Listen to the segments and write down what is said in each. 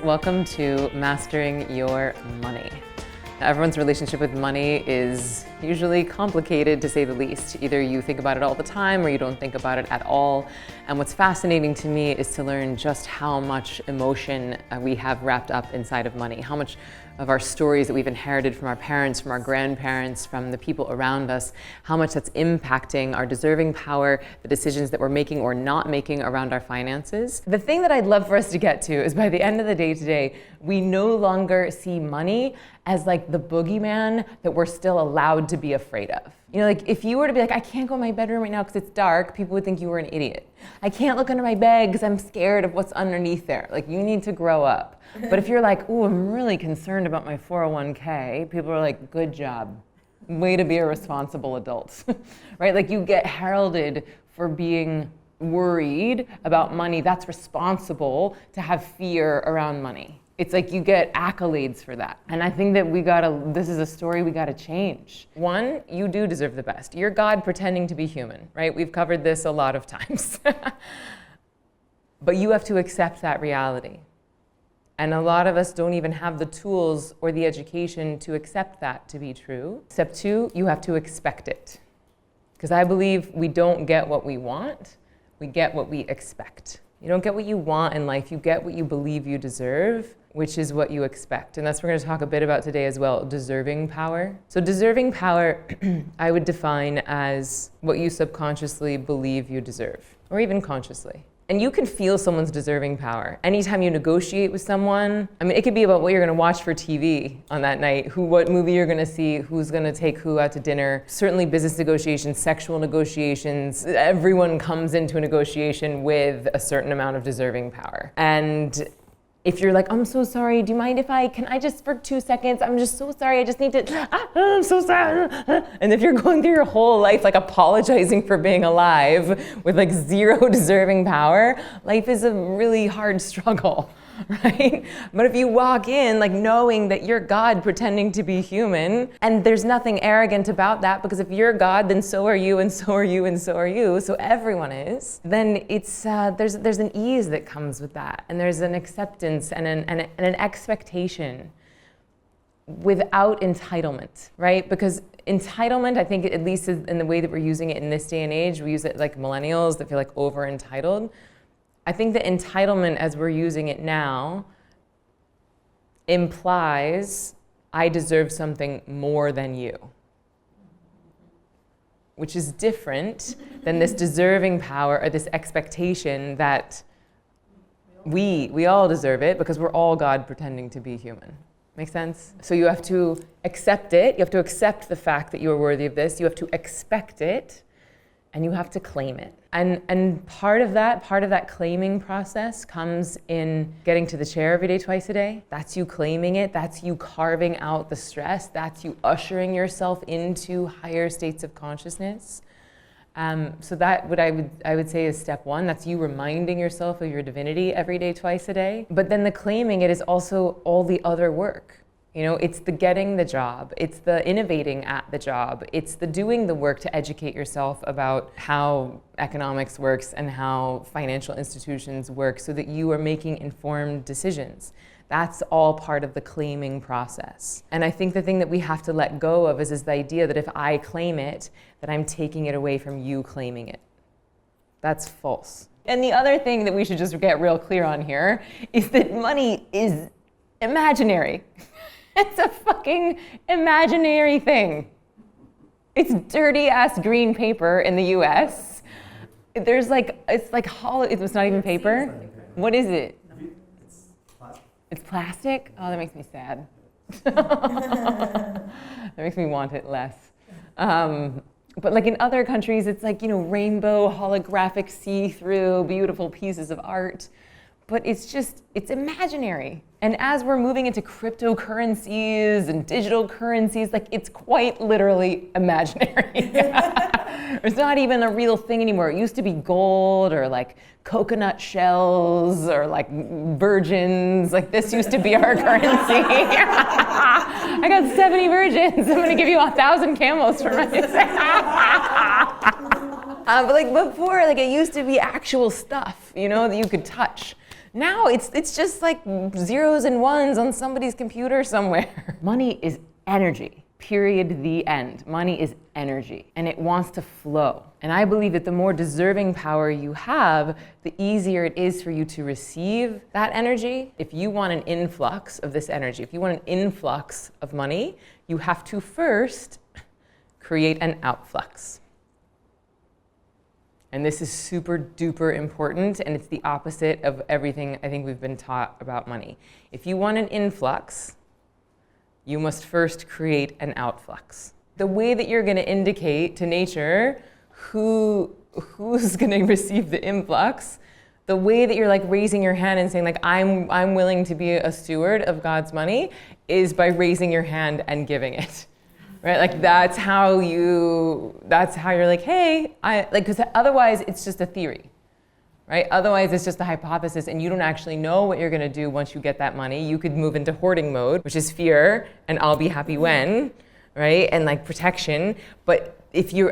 Welcome to Mastering Your Money. Now, everyone's relationship with money is usually complicated, to say the least. Either you think about it all the time or you don't think about it at all. And what's fascinating to me is to learn just how much emotion we have wrapped up inside of money, how much of our stories that we've inherited from our parents, from our grandparents, from the people around us, how much that's impacting our deserving power, the decisions that we're making or not making around our finances. The thing that I'd love for us to get to is, by the end of the day today, we no longer see money as like the boogeyman that we're still allowed to be afraid of. You know, like if you were to be like, I can't go in my bedroom right now because it's dark, people would think you were an idiot. I can't look under my bed because I'm scared of what's underneath there. Like, you need to grow up. But if you're like, ooh, I'm really concerned about my 401k, people are like, good job. Way to be a responsible adult, right? Like, you get heralded for being worried about money. That's responsible to have fear around money. It's like you get accolades for that. And I think that this is a story we gotta change. One, you do deserve the best. You're God pretending to be human, right? We've covered this a lot of times. But you have to accept that reality. And a lot of us don't even have the tools or the education to accept that to be true. Step two, you have to expect it. Because I believe we don't get what we want, we get what we expect. You don't get what you want in life, you get what you believe you deserve, which is what you expect. And that's what we're going to talk a bit about today as well, deserving power. So deserving power, I would define as what you subconsciously believe you deserve, or even consciously. And you can feel someone's deserving power. Anytime you negotiate with someone, I mean, it could be about what you're gonna watch for TV on that night, what movie you're gonna see, who's gonna take who out to dinner. Certainly business negotiations, sexual negotiations, everyone comes into a negotiation with a certain amount of deserving power. And if you're like, I'm so sorry, do you mind if can I just for 2 seconds, I'm just so sorry, I just need to, I'm so sorry. And if you're going through your whole life like apologizing for being alive with like zero deserving power, life is a really hard struggle, right? But if you walk in like knowing that you're God pretending to be human, and there's nothing arrogant about that, because if you're God, then so are you, and so are you, and so are you, so everyone is, then it's there's an ease that comes with that, and there's an acceptance and an expectation without entitlement, right? Because entitlement, I think, at least in the way that we're using it in this day and age, we use it like millennials that feel like over entitled. I think that entitlement, as we're using it now, implies I deserve something more than you, which is different than this deserving power or this expectation that we all deserve it because we're all God pretending to be human. Make sense? So you have to accept it. You have to accept the fact that you are worthy of this. You have to expect it. And you have to claim it. And part of that claiming process comes in getting to the chair every day, twice a day. That's you claiming it. That's you carving out the stress. That's you ushering yourself into higher states of consciousness. So that what I would say is step one. That's you reminding yourself of your divinity every day, twice a day. But then the claiming it is also all the other work. You know, it's the getting the job, it's the innovating at the job, it's the doing the work to educate yourself about how economics works and how financial institutions work so that you are making informed decisions. That's all part of the claiming process. And I think the thing that we have to let go of is the idea that if I claim it, that I'm taking it away from you claiming it. That's false. And the other thing that we should just get real clear on here is that money is imaginary. It's a fucking imaginary thing. It's dirty ass green paper in the US. There's like, it's like hollow, it's not even paper. What is it? It's plastic. It's plastic? Oh, that makes me sad. That makes me want it less. But like in other countries, it's like, you know, rainbow, holographic, see-through, beautiful pieces of art. But it's imaginary. And as we're moving into cryptocurrencies and digital currencies, like it's quite literally imaginary. It's not even a real thing anymore. It used to be gold or like coconut shells or like virgins. Like this used to be our currency. I got 70 virgins. I'm gonna give you 1,000 camels for my but like before, like it used to be actual stuff, you know, that you could touch. Now it's just like zeros and ones on somebody's computer somewhere. Money is energy. Period, the end. Money is energy, and it wants to flow. And I believe that the more deserving power you have, the easier it is for you to receive that energy. If you want an influx of this energy, if you want an influx of money, you have to first create an outflux. And this is super duper important, and it's the opposite of everything I think we've been taught about money. If you want an influx, you must first create an outflux. The way that you're going to indicate to nature who's going to receive the influx, the way that you're like raising your hand and saying like I'm willing to be a steward of God's money, is by raising your hand and giving it. Right? Like that's how you're like, hey, because otherwise it's just a theory. Right? Otherwise, it's just a hypothesis, and you don't actually know what you're going to do once you get that money. You could move into hoarding mode, which is fear, and I'll be happy when, right? And like protection. But if you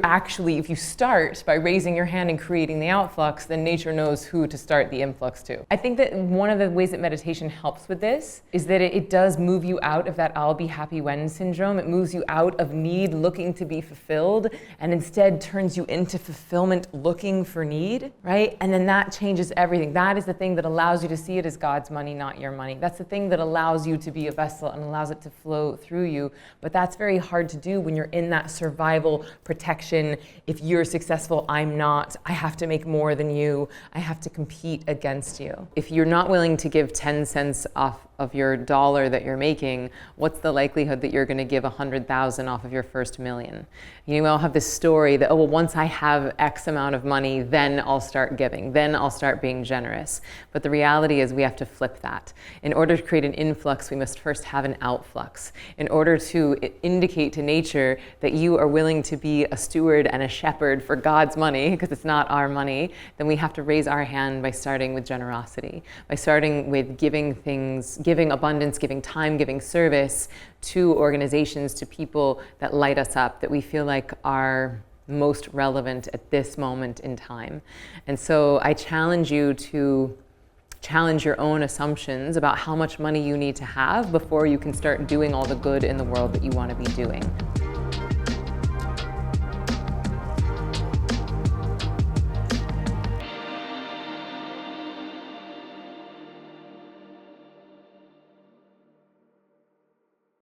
start by raising your hand and creating the outflux, then nature knows who to start the influx to. I think that one of the ways that meditation helps with this is that it does move you out of that I'll be happy when syndrome. It moves you out of need looking to be fulfilled, and instead turns you into fulfillment looking for need, right? And then that changes everything. That is the thing that allows you to see it as God's money, not your money. That's the thing that allows you to be a vessel and allows it to flow through you. But that's very hard to do when you're in that survival protection. If you're successful, I'm not. I have to make more than you. I have to compete against you. If you're not willing to give 10 cents off of your dollar that you're making, what's the likelihood that you're going to give 100,000 off of your first million? You all have this story that, oh, well, once I have X amount of money, then I'll start giving, then I'll start being generous. But the reality is we have to flip that. In order to create an influx, we must first have an outflux. In order to indicate to nature that you are willing to be a steward and a shepherd for God's money, because it's not our money, then we have to raise our hand by starting with generosity, by starting with giving things, giving abundance, giving time, giving service to organizations, to people that light us up, that we feel like are most relevant at this moment in time. And so I challenge you to challenge your own assumptions about how much money you need to have before you can start doing all the good in the world that you want to be doing.